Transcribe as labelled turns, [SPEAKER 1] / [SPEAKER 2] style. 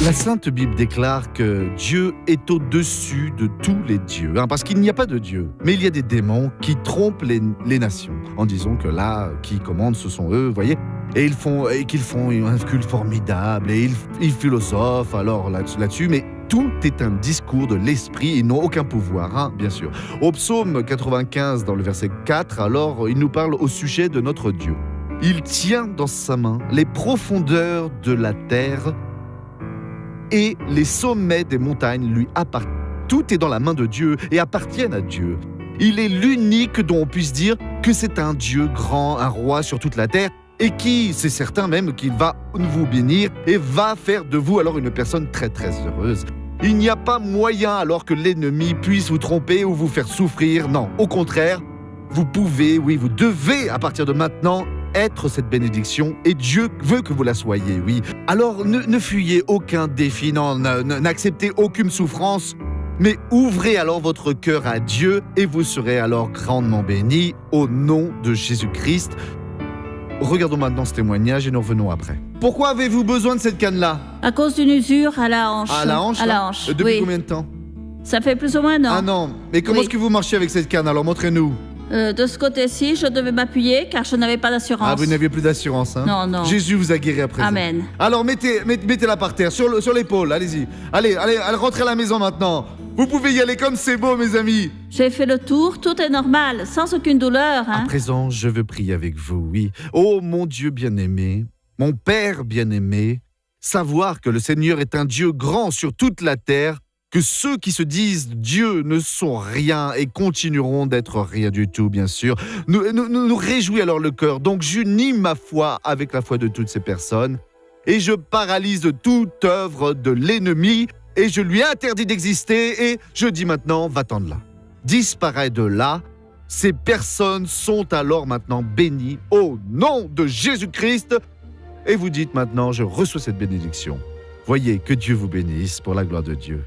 [SPEAKER 1] La Sainte Bible déclare que Dieu est au-dessus de tous les dieux, parce qu'il n'y a pas de Dieu. Mais il y a des démons qui trompent les nations, en disant que là, qui commandent, ce sont eux, vous voyez. Et qu'ils font un culte formidable, et ils philosophent alors là-dessus, mais tout est un discours de l'esprit, ils n'ont aucun pouvoir, bien sûr. Au psaume 95, dans le verset 4, alors, il nous parle au sujet de notre Dieu. Il tient dans sa main les profondeurs de la terre et les sommets des montagnes lui appartiennent. Tout est dans la main de Dieu et appartiennent à Dieu. Il est l'unique dont on puisse dire que c'est un Dieu grand, un roi sur toute la terre, et qui, c'est certain même, qu'il va vous bénir et va faire de vous alors une personne très très heureuse. Il n'y a pas moyen alors que l'ennemi puisse vous tromper ou vous faire souffrir. Non, au contraire, vous pouvez, oui, vous devez à partir de maintenant être cette bénédiction, et Dieu veut que vous la soyez, oui. Alors ne fuyez aucun défi, n'acceptez aucune souffrance, mais ouvrez alors votre cœur à Dieu et vous serez alors grandement bénis au nom de Jésus-Christ. Regardons maintenant ce témoignage et nous revenons après. Pourquoi avez-vous besoin de cette canne-là?
[SPEAKER 2] À cause d'une usure à la hanche.
[SPEAKER 1] À la hanche?
[SPEAKER 2] À la hanche,
[SPEAKER 1] Depuis
[SPEAKER 2] oui.
[SPEAKER 1] combien de temps?
[SPEAKER 2] Ça fait plus ou moins un an.
[SPEAKER 1] Un an. Mais comment
[SPEAKER 2] Oui.
[SPEAKER 1] est-ce que vous marchez avec cette canne? Alors montrez-nous.
[SPEAKER 2] De ce côté-ci, je devais m'appuyer car je n'avais pas d'assurance.
[SPEAKER 1] Ah, vous n'aviez plus d'assurance, hein?
[SPEAKER 2] Non.
[SPEAKER 1] Jésus vous a guéri à présent.
[SPEAKER 2] Amen.
[SPEAKER 1] Alors mettez-la par terre, sur l'épaule, allez-y. Allez, rentrez à la maison maintenant. Vous pouvez y aller comme c'est beau, mes amis.
[SPEAKER 2] J'ai fait le tour, tout est normal, sans aucune douleur.
[SPEAKER 1] À présent, je veux prier avec vous, oui. Oh, mon Dieu bien-aimé, mon Père bien-aimé, savoir que le Seigneur est un Dieu grand sur toute la terre, que ceux qui se disent Dieu ne sont rien et continueront d'être rien du tout, bien sûr, nous réjouit alors le cœur. Donc j'unis ma foi avec la foi de toutes ces personnes et je paralyse toute œuvre de l'ennemi et je lui interdis d'exister et je dis maintenant, va-t'en de là. Disparais de là. Ces personnes sont alors maintenant bénies au nom de Jésus-Christ. Et vous dites maintenant, je reçois cette bénédiction. Voyez, que Dieu vous bénisse pour la gloire de Dieu.